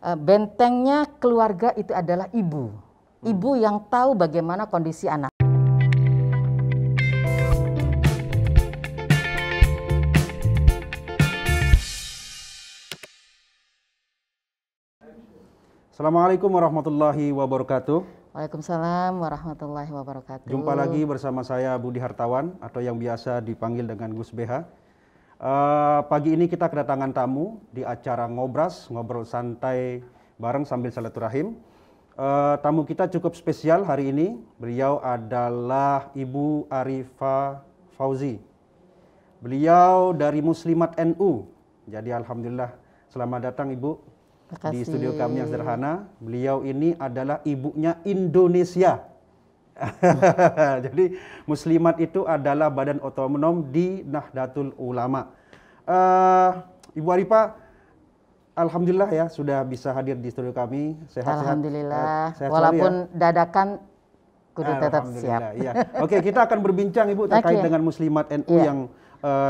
Bentengnya keluarga itu adalah ibu. Ibu yang tahu bagaimana kondisi anak. Assalamualaikum warahmatullahi wabarakatuh. Waalaikumsalam warahmatullahi wabarakatuh. Jumpa lagi bersama saya Budi Hartawan atau yang biasa dipanggil dengan Gus BH. Pagi ini kita kedatangan tamu di acara Ngobras, ngobrol santai bareng sambil silaturahim. Tamu kita cukup spesial hari ini. Beliau adalah Ibu Arifah Fauzi. Beliau dari Muslimat NU. Jadi alhamdulillah selamat datang Ibu di studio kami yang sederhana. Beliau ini adalah ibunya Indonesia. Jadi Muslimat itu adalah badan otonom di Nahdlatul Ulama. Ibu Arifah, alhamdulillah ya sudah bisa hadir di studio kami. Sehat-sehat. Alhamdulillah. Sehat Walaupun ya? dadakan kudu tetap siap. Ya. Oke, kita akan berbincang Ibu terkait dengan Muslimat NU yang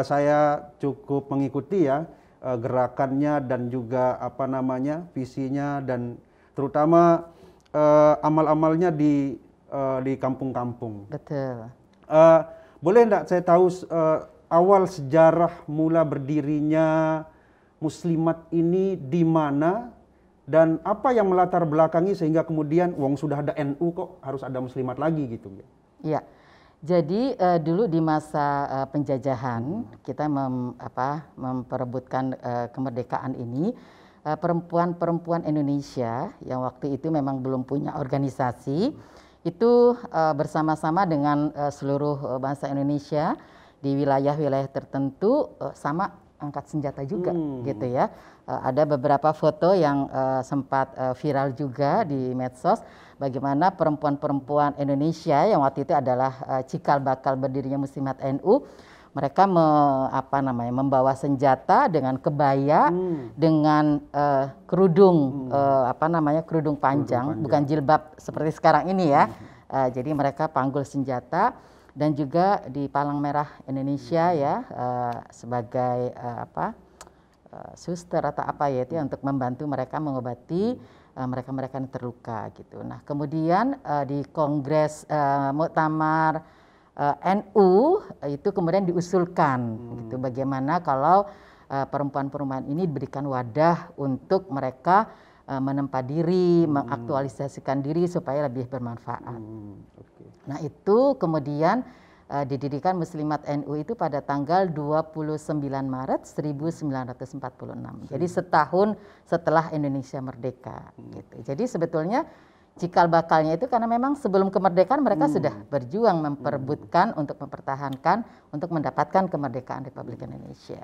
saya cukup mengikuti ya gerakannya dan juga visinya dan terutama amal-amalnya di kampung-kampung. Betul. Boleh enggak saya tahu awal sejarah mula berdirinya Muslimat ini di mana dan apa yang melatar belakangi sehingga kemudian sudah ada NU kok harus ada Muslimat lagi gitu. Iya. Jadi dulu di masa penjajahan kita memperebutkan kemerdekaan ini, perempuan-perempuan Indonesia yang waktu itu memang belum punya organisasi itu bersama-sama dengan seluruh bangsa Indonesia di wilayah-wilayah tertentu sama angkat senjata juga gitu ya. Ada beberapa foto yang sempat viral juga di medsos bagaimana perempuan-perempuan Indonesia yang waktu itu adalah cikal bakal berdirinya Muslimat NU, mereka membawa senjata dengan kebaya, dengan kerudung kerudung panjang, bukan jilbab seperti sekarang ini ya. Jadi mereka panggul senjata dan juga di Palang Merah Indonesia ya sebagai suster atau itu untuk membantu mereka mengobati mereka-mereka yang terluka gitu. Nah, kemudian di Kongres Muktamar NU itu kemudian diusulkan gitu bagaimana kalau perempuan-perempuan ini diberikan wadah untuk mereka menempa diri, mengaktualisasikan diri supaya lebih bermanfaat. Nah, itu kemudian didirikan Muslimat NU itu pada tanggal 29 Maret 1946. Jadi setahun setelah Indonesia merdeka gitu. Jadi sebetulnya cikal bakalnya itu karena memang sebelum kemerdekaan mereka sudah berjuang memperebutkan untuk mempertahankan untuk mendapatkan kemerdekaan Republik Indonesia.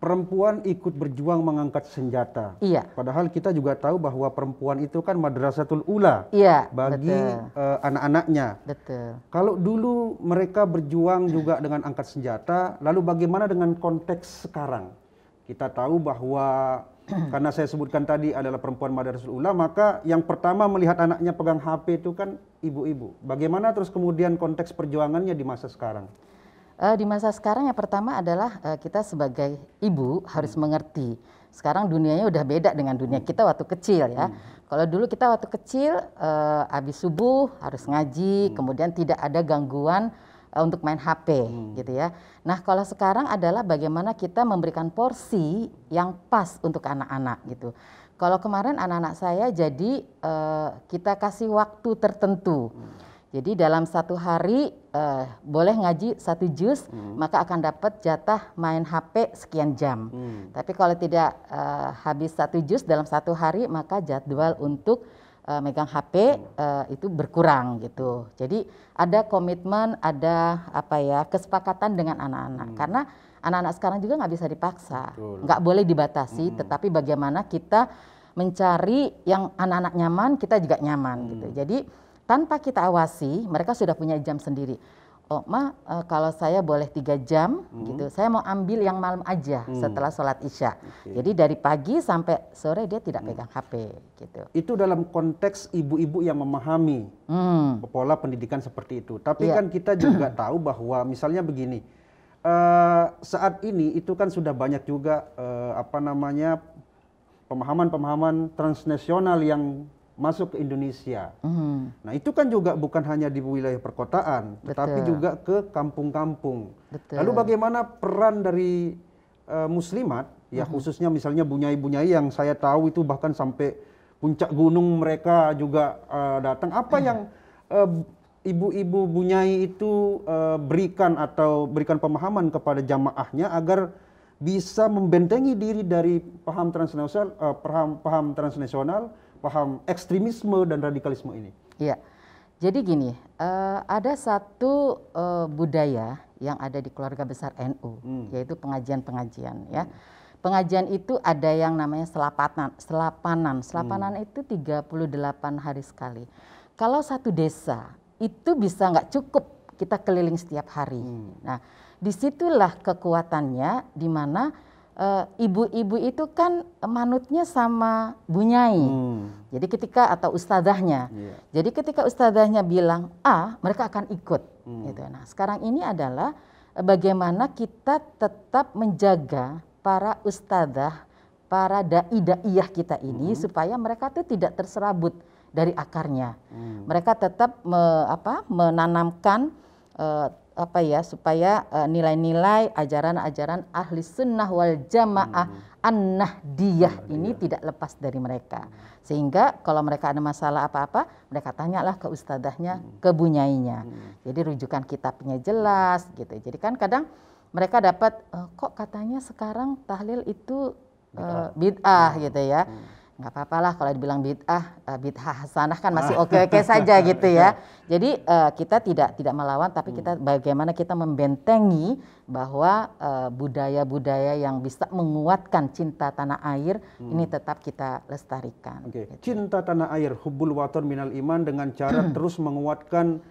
Perempuan ikut berjuang mengangkat senjata. Iya. Padahal kita juga tahu bahwa perempuan itu kan madrasatul ula bagi anak-anaknya. Betul. Kalau dulu mereka berjuang juga dengan angkat senjata, lalu bagaimana dengan konteks sekarang? Kita tahu bahwa karena saya sebutkan tadi adalah perempuan madrasatul ula, maka yang pertama melihat anaknya pegang HP itu kan ibu-ibu. Bagaimana terus kemudian konteks perjuangannya di masa sekarang? Di masa sekarang yang pertama adalah kita sebagai ibu harus mengerti. Sekarang dunianya udah beda dengan dunia kita waktu kecil ya. Kalau dulu kita waktu kecil habis subuh harus ngaji, kemudian tidak ada gangguan untuk main HP gitu ya. Nah, kalau sekarang adalah bagaimana kita memberikan porsi yang pas untuk anak-anak gitu. Kalau kemarin anak-anak saya jadi kita kasih waktu tertentu. Jadi dalam satu hari boleh ngaji 1 juz, maka akan dapat jatah main HP sekian jam. Tapi kalau tidak habis 1 juz dalam satu hari, maka jadwal untuk megang HP itu berkurang gitu. Jadi ada komitmen, ada kesepakatan dengan anak-anak. Karena anak-anak sekarang juga nggak bisa dipaksa, nggak boleh dibatasi. Tetapi bagaimana kita mencari yang anak-anak nyaman, kita juga nyaman gitu. Jadi tanpa kita awasi, mereka sudah punya jam sendiri. Oh, kalau saya boleh 3 jam gitu, saya mau ambil yang malam aja setelah sholat isya. Jadi dari pagi sampai sore dia tidak pegang HP gitu. Itu dalam konteks ibu-ibu yang memahami pola pendidikan seperti itu. Tapi kan kita juga tahu bahwa misalnya begini, saat ini itu kan sudah banyak juga pemahaman-pemahaman transnasional yang masuk ke Indonesia. Nah itu kan juga bukan hanya di wilayah perkotaan, tetapi juga ke kampung-kampung. Lalu bagaimana peran dari muslimat, ya khususnya misalnya bunyai-bunyai yang saya tahu itu bahkan sampai puncak gunung mereka juga datang. Apa yang ibu-ibu bunyai itu berikan atau berikan pemahaman kepada jamaahnya agar bisa membentengi diri dari paham transnasional, paham ekstremisme dan radikalisme ini? Iya, jadi gini, ada satu budaya yang ada di keluarga besar NU, yaitu pengajian-pengajian. Ya, pengajian itu ada yang namanya selapanan. Selapanan itu 38 hari sekali. Kalau satu desa itu bisa nggak cukup kita keliling setiap hari. Nah, disitulah kekuatannya, di mana ibu-ibu itu kan manutnya sama bunyai. Jadi ketika atau ustadzahnya. Jadi ketika ustadzahnya bilang A, mereka akan ikut. Gitu. Nah, sekarang ini adalah bagaimana kita tetap menjaga para ustadzah, para dai-daiyah kita ini supaya mereka tuh tidak terserabut dari akarnya. Mereka tetap menanamkan supaya nilai-nilai ajaran-ajaran ahli sunnah wal jamaah an-nahdiyah ini tidak lepas dari mereka. Sehingga kalau mereka ada masalah apa-apa, mereka tanyalah ke ustadzahnya, ke bunyainya. Jadi rujukan kitabnya jelas gitu. Jadi kan kadang mereka dapat kok katanya sekarang tahlil itu bid'ah gitu ya. Nggak apa-apa lah kalau dibilang bid'ah hasanah kan masih oke-oke saja gitu ya. Jadi kita tidak melawan, tapi kita bagaimana kita membentengi bahwa budaya-budaya yang bisa menguatkan cinta tanah air ini tetap kita lestarikan. Gitu. Cinta tanah air, hubbul waton minal iman, dengan cara terus menguatkan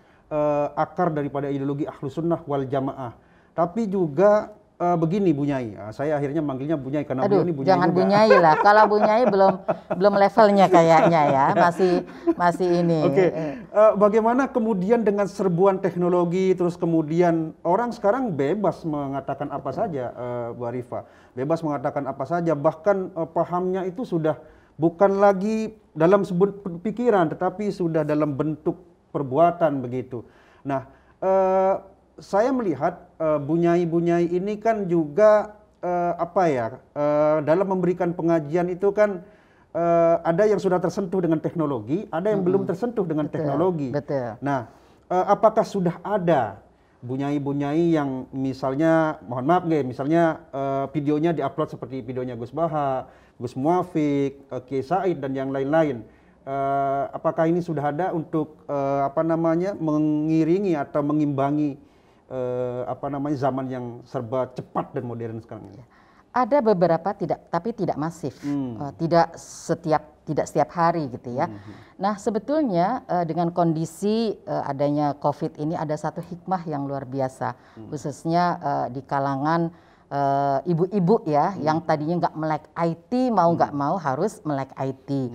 akar daripada ideologi Ahlus Sunnah wal Jamaah. Tapi juga begini Bunyai, saya akhirnya manggilnya Bunyai karena beliau ini Bunyai jangan juga. Bunyai lah, kalau Bunyai belum levelnya kayaknya ya, masih ini. Bagaimana kemudian dengan serbuan teknologi, terus kemudian orang sekarang bebas mengatakan apa saja, Bu Arifah, bebas mengatakan apa saja, bahkan pahamnya itu sudah bukan lagi dalam pikiran, tetapi sudah dalam bentuk perbuatan begitu. Nah, saya melihat bunyai-bunyai ini kan juga dalam memberikan pengajian itu kan ada yang sudah tersentuh dengan teknologi, ada yang belum tersentuh dengan teknologi. Nah, apakah sudah ada bunyai-bunyai yang misalnya, mohon maaf misalnya videonya diupload seperti videonya Gus Baha, Gus Muafiq, Kiai Said dan yang lain-lain? Apakah ini sudah ada untuk mengiringi atau mengimbangi zaman yang serba cepat dan modern sekarang ini? Ada beberapa tapi tidak masif, tidak setiap hari gitu ya. Nah sebetulnya dengan kondisi adanya COVID ini ada satu hikmah yang luar biasa, khususnya di kalangan ibu-ibu ya, yang tadinya nggak melek IT, mau nggak mau harus melek IT.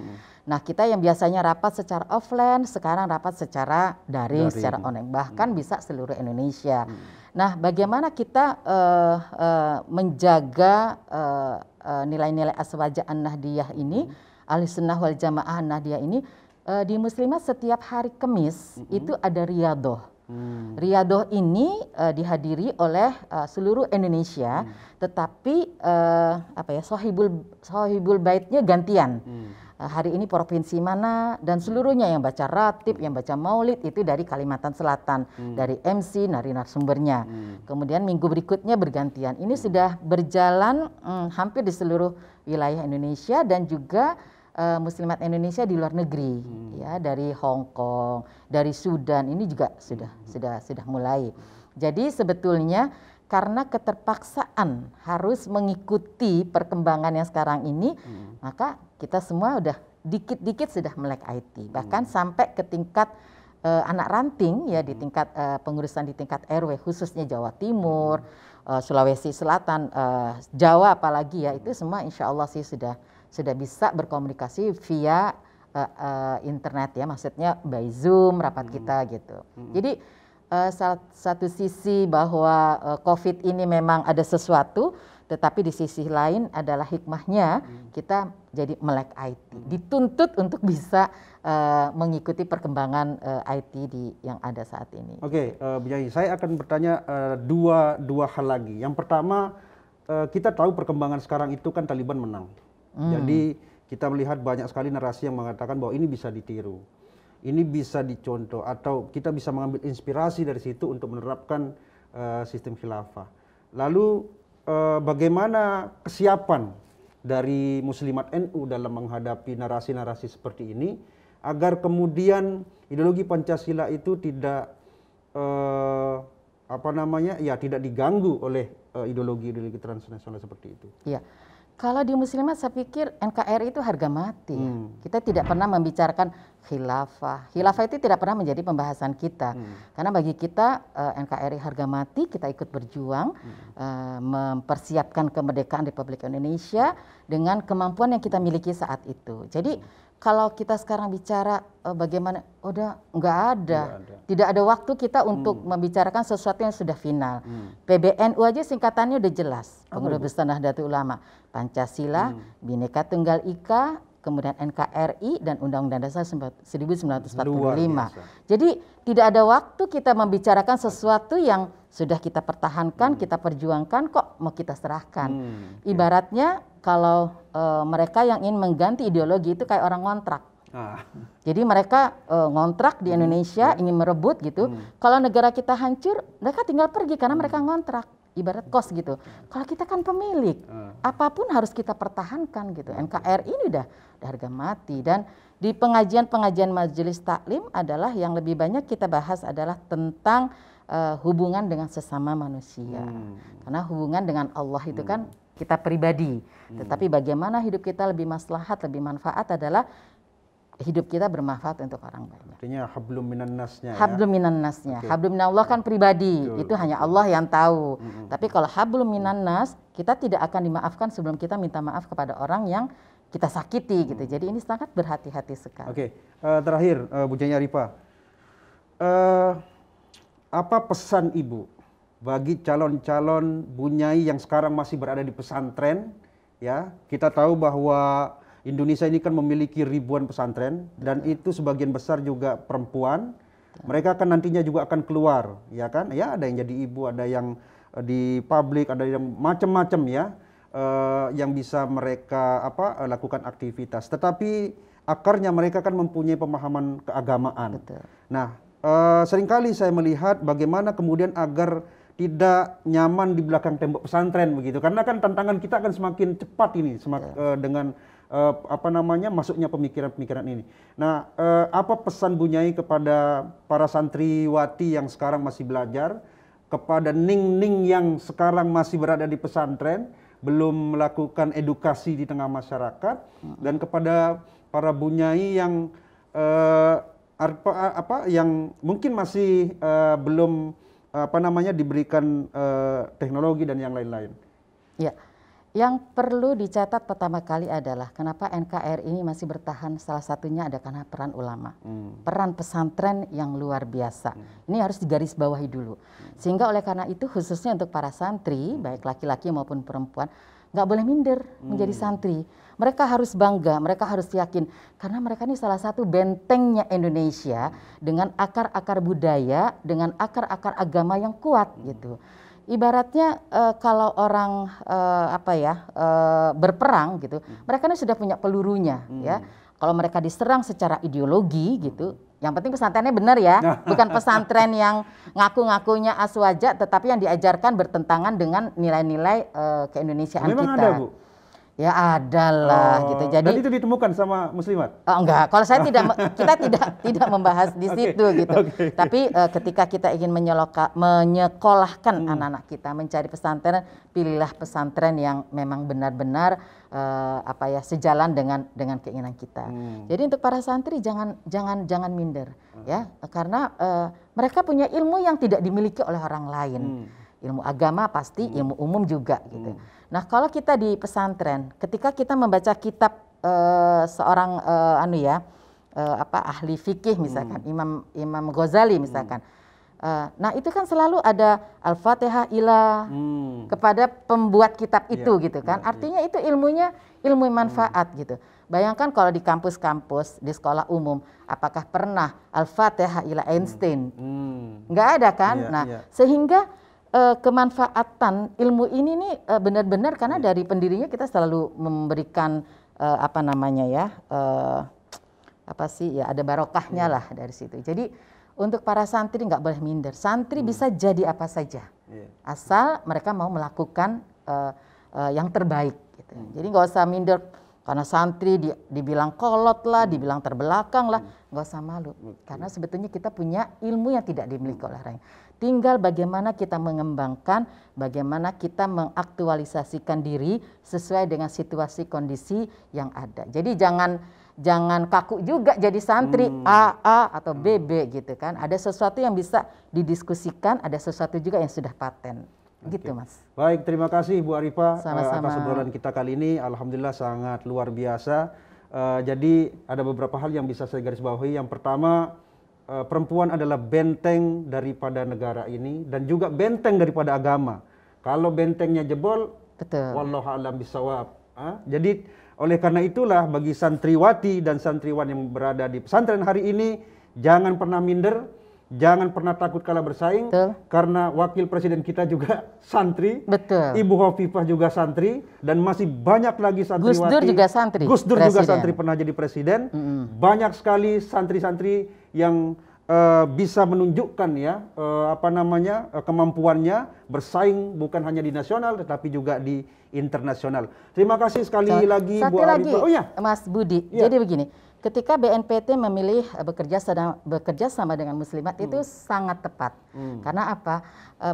Nah kita yang biasanya rapat secara offline, sekarang rapat secara daring. Secara online, bahkan bisa seluruh Indonesia. Nah bagaimana kita menjaga nilai-nilai aswaja an-nahdiyah ini, ahli sunnah wal jamaah an-nahdiyah ini, di muslimat setiap hari Kamis itu ada riyadoh. Riyadoh ini dihadiri oleh seluruh Indonesia, tetapi sohibul baitnya gantian. Hari ini provinsi mana, dan seluruhnya yang baca ratib, yang baca maulid itu dari Kalimantan Selatan, dari MC, dari narasumbernya. Kemudian minggu berikutnya bergantian. Ini sudah berjalan hampir di seluruh wilayah Indonesia dan juga muslimat Indonesia di luar negeri, ya, dari Hong Kong, dari Sudan, ini juga sudah mulai. Jadi sebetulnya karena keterpaksaan harus mengikuti perkembangan yang sekarang ini, maka kita semua udah dikit-dikit sudah melek IT. Bahkan sampai ke tingkat anak ranting ya, di tingkat pengurusan di tingkat RW, khususnya Jawa Timur, Sulawesi Selatan, Jawa apalagi ya, itu semua insya Allah sih sudah bisa berkomunikasi via internet ya, maksudnya by Zoom rapat kita gitu. Jadi satu sisi bahwa COVID ini memang ada sesuatu, tetapi di sisi lain adalah hikmahnya kita jadi melek IT, dituntut untuk bisa mengikuti perkembangan IT yang ada saat ini. Oke, Bu Nyai, saya akan bertanya dua hal lagi. Yang pertama, kita tahu perkembangan sekarang itu kan Taliban menang. Jadi kita melihat banyak sekali narasi yang mengatakan bahwa ini bisa ditiru, ini bisa dicontoh, atau kita bisa mengambil inspirasi dari situ untuk menerapkan sistem khilafah. Lalu bagaimana kesiapan dari Muslimat NU dalam menghadapi narasi-narasi seperti ini agar kemudian ideologi Pancasila itu tidak tidak diganggu oleh ideologi-ideologi transnasional seperti itu. Iya. Kalau di Muslimat saya pikir NKRI itu harga mati. Ya. Kita tidak pernah membicarakan khilafah. Khilafah itu tidak pernah menjadi pembahasan kita. Karena bagi kita NKRI harga mati, kita ikut berjuang mempersiapkan kemerdekaan Republik Indonesia dengan kemampuan yang kita miliki saat itu. Jadi kalau kita sekarang bicara bagaimana, udah nggak ada. Tidak ada waktu kita untuk membicarakan sesuatu yang sudah final. PBNU aja singkatannya udah jelas. Pengurus Besar Nahdlatul Ulama, Pancasila, Bhinneka Tunggal Ika, kemudian NKRI dan Undang-Undang Dasar 1945. Jadi tidak ada waktu kita membicarakan sesuatu yang sudah kita pertahankan, kita perjuangkan, kok mau kita serahkan. Ibaratnya kalau mereka yang ingin mengganti ideologi itu kayak orang ngontrak. Jadi mereka ngontrak di Indonesia, ingin merebut gitu. Kalau negara kita hancur, mereka tinggal pergi karena mereka ngontrak. Ibarat kos gitu. Kalau kita kan pemilik, apapun harus kita pertahankan gitu. NKRI ini udah harga mati. Dan di pengajian-pengajian majelis taklim adalah yang lebih banyak kita bahas adalah tentang hubungan dengan sesama manusia. Karena hubungan dengan Allah itu kan kita pribadi. Tetapi bagaimana hidup kita lebih maslahat, lebih manfaat adalah hidup kita bermanfaat untuk orang banyak. Artinya hablum minan nasnya. Hablum minan nasnya. Hablum minallah kan pribadi. Itu hanya Allah yang tahu. Tapi kalau hablum minan nas, kita tidak akan dimaafkan sebelum kita minta maaf kepada orang yang kita sakiti gitu. Jadi ini sangat berhati-hati sekali. Oke, terakhir Bu Nyai Arifah, apa pesan Ibu bagi calon-calon Bu Nyai yang sekarang masih berada di pesantren? Ya, kita tahu bahwa Indonesia ini kan memiliki ribuan pesantren dan itu sebagian besar juga perempuan. Mereka kan nantinya juga akan keluar, ya kan? Ya, ada yang jadi ibu, ada yang di publik, ada yang macam-macam ya, yang bisa mereka lakukan aktivitas. Tetapi akarnya mereka kan mempunyai pemahaman keagamaan. Betul. Nah, seringkali saya melihat bagaimana kemudian agar tidak nyaman di belakang tembok pesantren begitu, karena kan tantangan kita akan semakin cepat ini dengan masuknya pemikiran-pemikiran ini. Nah, apa pesan Bu Nyai kepada para santriwati yang sekarang masih belajar, kepada ning-ning yang sekarang masih berada di pesantren, belum melakukan edukasi di tengah masyarakat, dan kepada para Bu Nyai yang yang mungkin masih belum diberikan teknologi dan yang lain-lain. Ya. Yang perlu dicatat pertama kali adalah kenapa NKRI ini masih bertahan, salah satunya ada karena peran ulama. Peran pesantren yang luar biasa. Ini harus digarisbawahi dulu. Sehingga oleh karena itu khususnya untuk para santri, baik laki-laki maupun perempuan, nggak boleh minder menjadi santri. Mereka harus bangga, mereka harus yakin. Karena mereka ini salah satu bentengnya Indonesia dengan akar-akar budaya, dengan akar-akar agama yang kuat gitu. Ibaratnya kalau orang berperang gitu, mereka ini sudah punya pelurunya ya. Kalau mereka diserang secara ideologi gitu, yang penting pesantrennya benar ya, bukan pesantren yang ngaku-ngakunya aswaja, tetapi yang diajarkan bertentangan dengan nilai-nilai keindonesiaan kita. Memang ada, Bu? Ya ada lah gitu. Jadi dan itu ditemukan sama muslimat? Oh enggak, kalau saya kita tidak membahas di situ gitu. Tapi ketika kita ingin menyekolahkan anak-anak kita mencari pesantren, pilihlah pesantren yang memang benar-benar sejalan dengan keinginan kita. Jadi untuk para santri jangan minder ya, karena mereka punya ilmu yang tidak dimiliki oleh orang lain. Ilmu agama pasti, ilmu umum juga gitu. Nah, kalau kita di pesantren, ketika kita membaca kitab seorang ahli fikih misalkan, Imam Ghazali misalkan, Nah itu kan selalu ada Al-Fatihah ila kepada pembuat kitab itu gitu kan. Artinya itu ilmunya ilmu manfaat gitu. Bayangkan kalau di kampus-kampus, di sekolah umum, apakah pernah Al-Fatihah ila Einstein? Nggak ada kan? Sehingga kemanfaatan ilmu ini nih benar-benar karena dari pendirinya kita selalu memberikan apa namanya ya, apa sih ya, ada barokahnya lah dari situ. Jadi untuk para santri nggak boleh minder. Santri bisa jadi apa saja, asal mereka mau melakukan yang terbaik. Gitu. Jadi nggak usah minder karena santri dibilang kolot lah, dibilang terbelakang lah, nggak usah malu. Karena sebetulnya kita punya ilmu yang tidak dimiliki oleh orang lain. Tinggal bagaimana kita mengembangkan, bagaimana kita mengaktualisasikan diri sesuai dengan situasi kondisi yang ada. Jadi jangan kaku juga jadi santri A atau B gitu kan. Ada sesuatu yang bisa didiskusikan, ada sesuatu juga yang sudah paten. Gitu Mas. Baik, terima kasih Bu Arifah Sama-sama. atas obrolan kita kali ini. Alhamdulillah sangat luar biasa. Jadi ada beberapa hal yang bisa saya garis bawahi. Yang pertama, perempuan adalah benteng daripada negara ini dan juga benteng daripada agama. Kalau bentengnya jebol, betul. Wallahu a'lam bishawab. Jadi oleh karena itulah bagi santriwati dan santriwan yang berada di pesantren hari ini, jangan pernah minder, jangan pernah takut kalah bersaing. Betul. Karena wakil presiden kita juga santri. Betul. Ibu Hovifah juga santri dan masih banyak lagi santriwati. Gus Dur juga santri. Gus Dur juga santri, pernah jadi presiden. Banyak sekali santri-santri yang bisa menunjukkan ya kemampuannya bersaing bukan hanya di nasional tetapi juga di internasional. Terima kasih sekali lagi Bu Arifah. Oh ya, Mas Budi. Jadi begini, ketika BNPT memilih bekerja sama dengan Muslimat itu sangat tepat. Karena apa?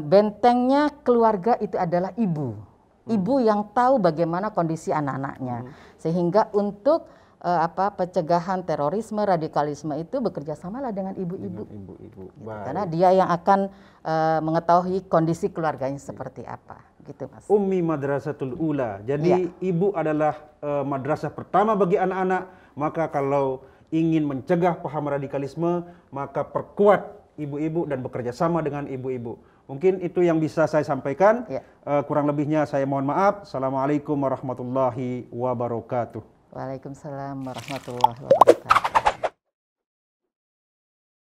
Bentengnya keluarga itu adalah ibu. Ibu yang tahu bagaimana kondisi anak-anaknya. Sehingga untuk pencegahan terorisme, radikalisme itu bekerja samalah dengan ibu-ibu. Gitu. Karena dia yang akan mengetahui kondisi keluarganya seperti apa. Gitu Mas. Ummi Madrasatul Ula. Jadi ibu adalah madrasah pertama bagi anak-anak. Maka kalau ingin mencegah paham radikalisme, maka perkuat ibu-ibu dan bekerja sama dengan ibu-ibu. Mungkin itu yang bisa saya sampaikan. Kurang lebihnya saya mohon maaf. Assalamualaikum warahmatullahi wabarakatuh. Waalaikumsalam warahmatullahi wabarakatuh.